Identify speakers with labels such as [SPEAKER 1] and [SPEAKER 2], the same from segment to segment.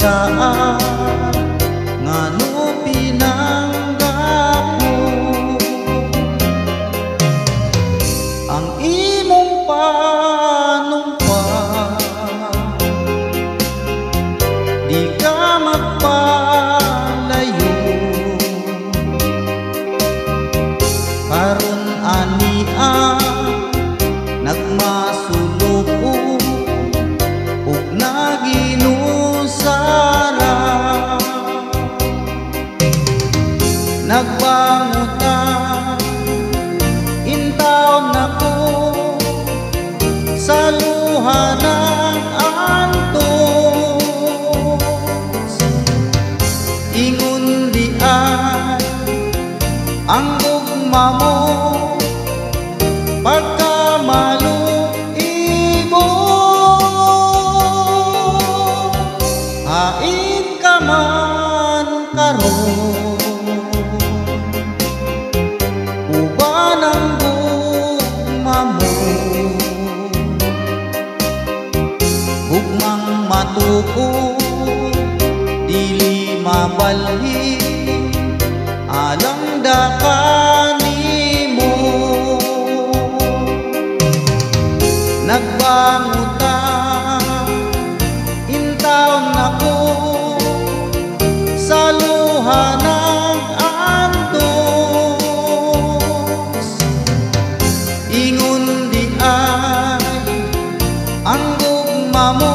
[SPEAKER 1] saan ngano pinanggapo ang imong panumpa, di ka magpalayo karon ania nagmasulog ug naginusara nagbangutan intawon nako sa luha ng antos ingon di ay ang gugma mo pagkamaluibo hain ka man karon uban ang gugma mo gugmang matuo dili mabalhi alang dakanimo nagbangutan intawon nako sa luha ng antos ingon di ay ang gugma mo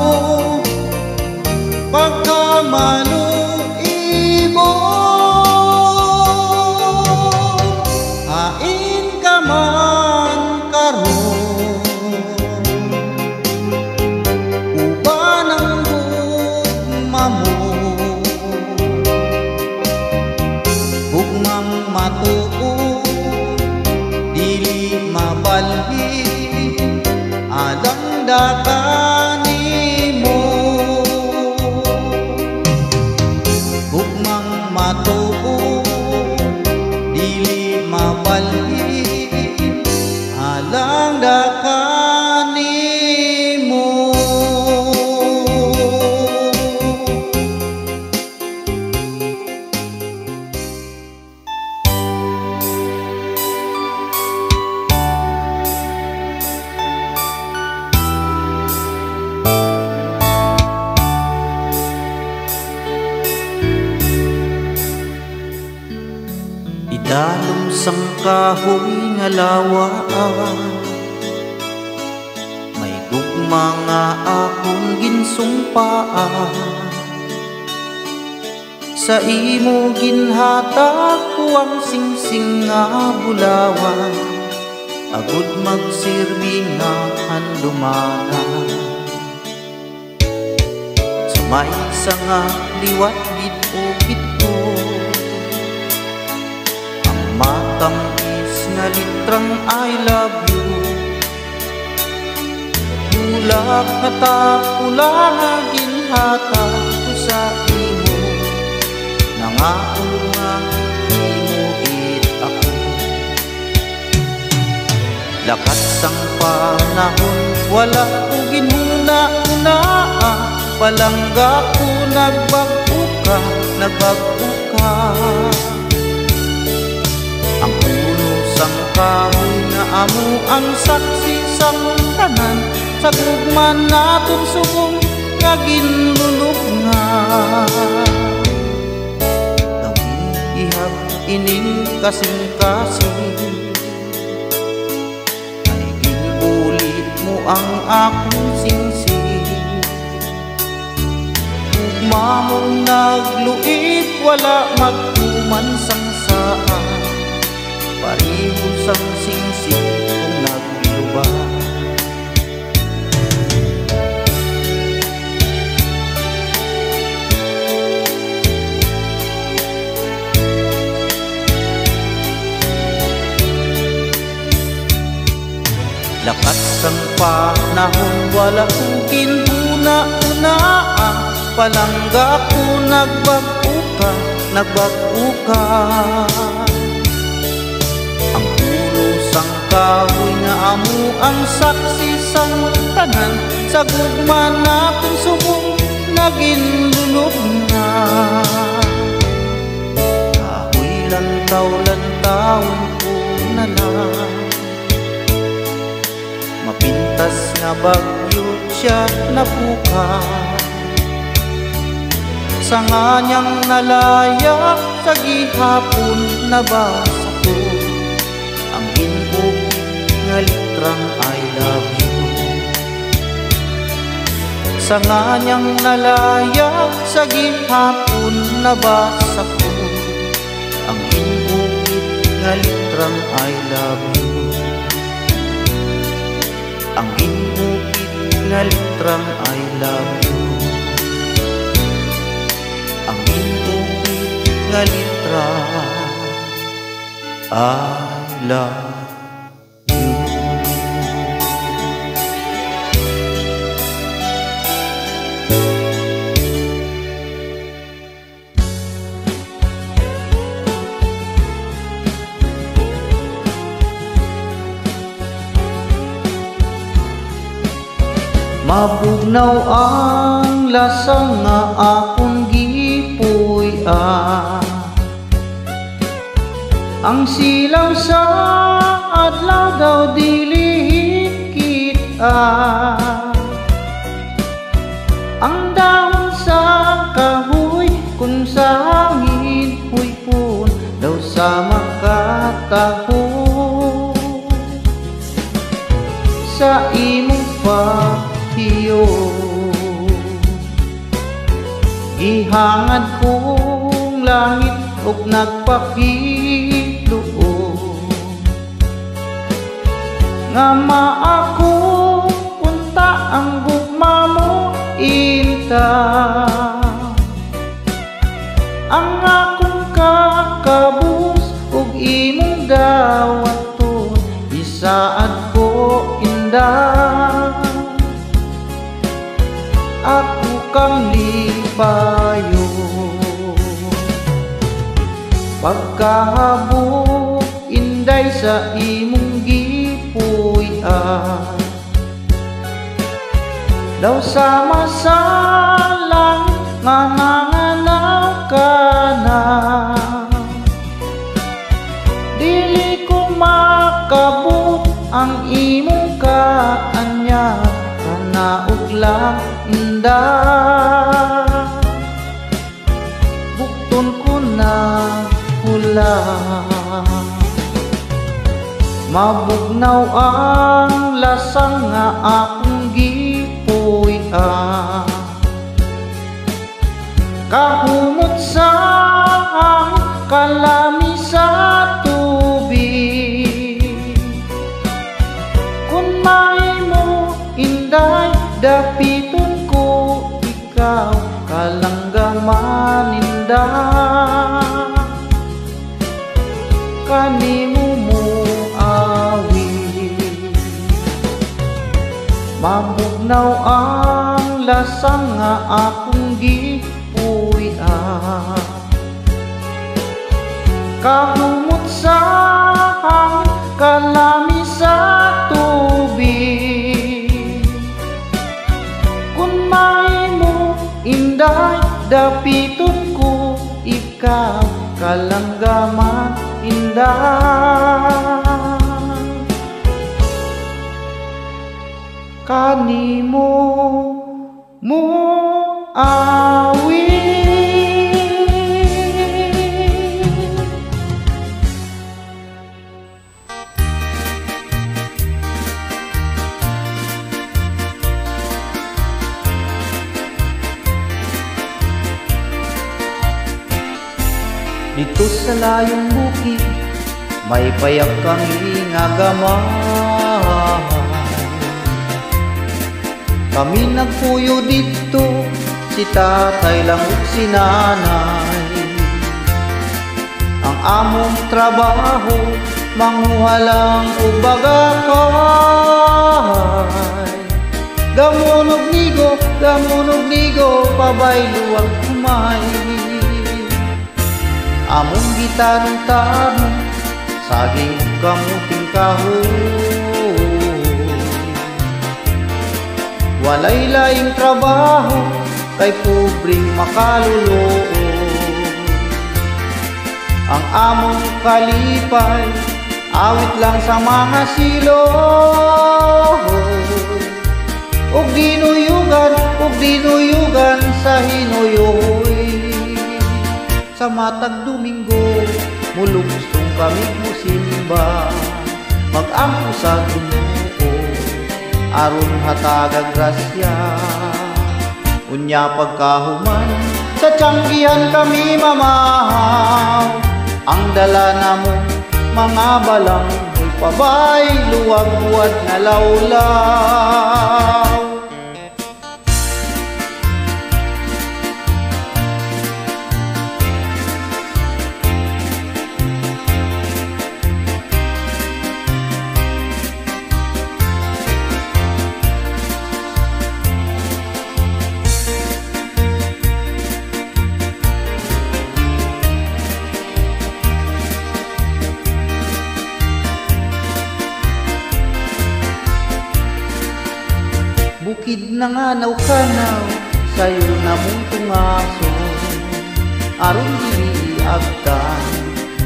[SPEAKER 1] pagkamaluibo hain ka man karon uban ang gugma mo gugmang matuo dili mabalhi alang dakanimo gugmang matuo dili mabalhi alang dakanimo. Idalom sang kahoy nga lawaan may gugma nga akong ginsumpaan sa imo ginhatag ko ang singsing nga bulawan agud magsilbi nga handumanan sa may nga liwat gid ko matamis nga litrang I love you bulak hatapula nga ginhatag ko sa imo nangako nga imuit ako lakat sang panahon wala ko ginhuna-una palangga ko nagbag-o ka ang puno sang kahoy nga amo ang saksi sang tanan sa gugma naton subong nga ginlulubngan ihap ining kasing-kasing ay ginulit mo ang akong singsing gugma mong nagluit wala magtuman sang saan pariho sang singsing kung naglubad lakat sang panahon wala kong kinuna-unaan palangga ko nagbag-o ka ang puno sang kahoy nga amo ang saksi sang tanan sa gugma naton subong naging lulub kaulan-taon ko na lang. Mapintas nga bagyo siya napuka, sa nganyang nalaya sa gihapon nabasa ko ang inbukid nga litrang I love you. Sa nganyang nalaya sa gihapon nabasa ko ang inbukid nga litrang I love you. Ang inbukid nga litrang I love you. Ang inbukid nga litrang I love you. Mabugnaw ang lasang nga akong gipuy-an, ang silaw sa adlaw daw dili kita, ang dahon sa kahoy kung sa hangin huypon daw sa makataho. Sa imong pahiyo ihangad kong langit ug nagpakitluon nga maako unta ang gugma mo inta, ang akong kakabus ug imong dawaton isaad ko indah. Ako kang lipayo pagkahabok inday sa imong gipuy-an, daw sama sa langit nga nanganaw ka na. Dili ko makabut ang imong kaanya, kanaog lang indah. Bukton ko na hula, mabugnaw ang lasang nga akong gipuy-an, kahumot sa hangin kalami sa tubig. Kung mahimo inday dapiton ko ikaw kalanggaman indah, kanimo mo awit. Mabugnaw ang lasang nga akong gipuy-an, kahumot sa hangin kalami sa tubig. Kung mahimo inday dapiton ko ikaw kalanggaman indah, kanimo mo awit. Dito sa layong bukid may payak kang ingagamay, kami nagpuyo dito, si tatay lang ug si nanay. Ang among trabaho manguha lang ug bagakay, gamunog nigo pabayluwag kumay. Among gitanong-tanong saging kamuting kahoy, walay laing trabaho kay pobreng makaluloo. ang among kalipay, awit lang sa mga silo. Ug dinuyugan sa hinuyoy. Sa matag Domingo, mulugstong kami musimba, mag-ampo sa Ginoo, aron hatagag grasya. Unya pagkahuman, sa tiyanggihan kami mamahaw, ang dala namo mga balang pabay, luwag buwad na lawlaw. Bukid na nga naw-kanaw, sayo na mong tungaso, aron diliagtan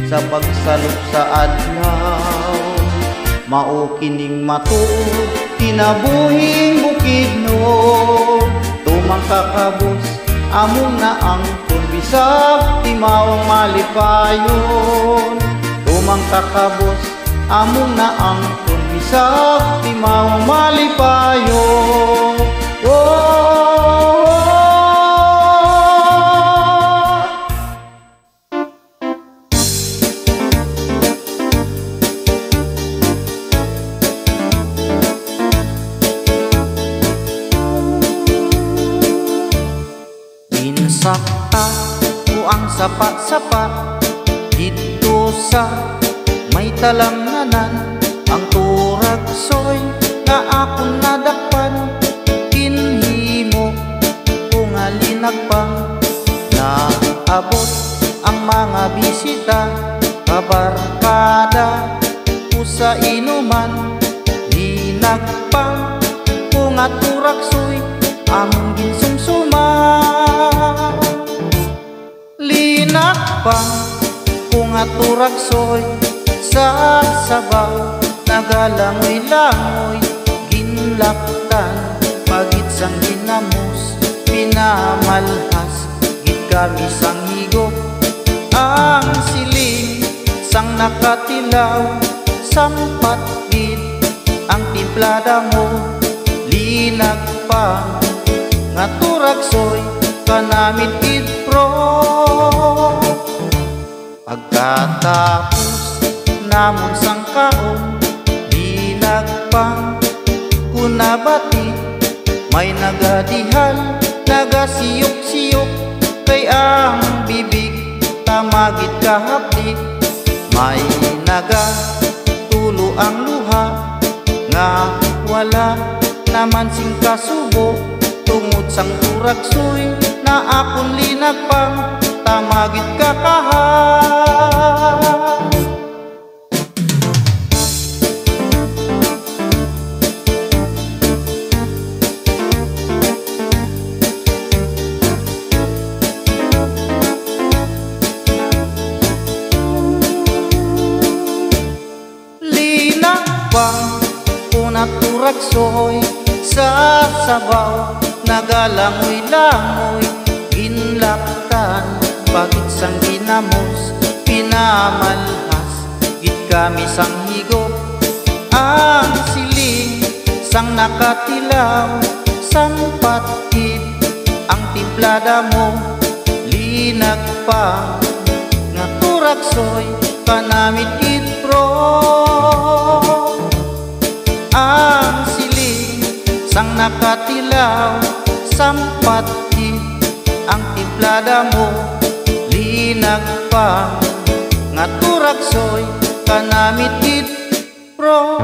[SPEAKER 1] sa pagsalop sa adlaw. Mao kining matuod, tinabuhing bukid no, tumang kakabos, among naangkon bisag timawang malipayon. Tumang kakabos, among naangkon bisag timawang malipayon. Insakta ko ang sapa-sapa dito sa may talamnanan, ang turagsoy na akong nadakpan, kinhimo ko nga linagpang. Naabot ang mga bisita, kabarkada ko sa inuman, linagpang ko nga turagsoy among ginsumsuman. Linagpang ko nga turagsoy sa sabaw, nagalangoy-langoy, ginlaktan, pagit sang ginamos, pinamalhas, gid kami sang higop. Ang siling sang nakatilaw, sampat gid ang timplada mo, linagpang nga turagsoy kanamit gid pro. Pagkatapos namon sang kaon, linagpang kunabati, may nagadihal, nagasiyok-siyok, kay ang bibig tamagit kahapdi. May nagatulo ang luha, nga wala naman sing kasubo, tungod sang turagsoy na akon linagpang tamagit kakahan. Linagpang una turagsoy sa sabaw, nagalangoy-langoy, ginlaktan, pagit sang ginamos, pinamalhas, gid kami sang higop. Ang siling sang nakatilaw, sampat gid ang timplada mo, linagpang nga turagsoy kanamit gid pro. Ang siling sang nakatilaw, sampat gid ang timplada mo, linagpang nga turagsoy kanamit gid pro.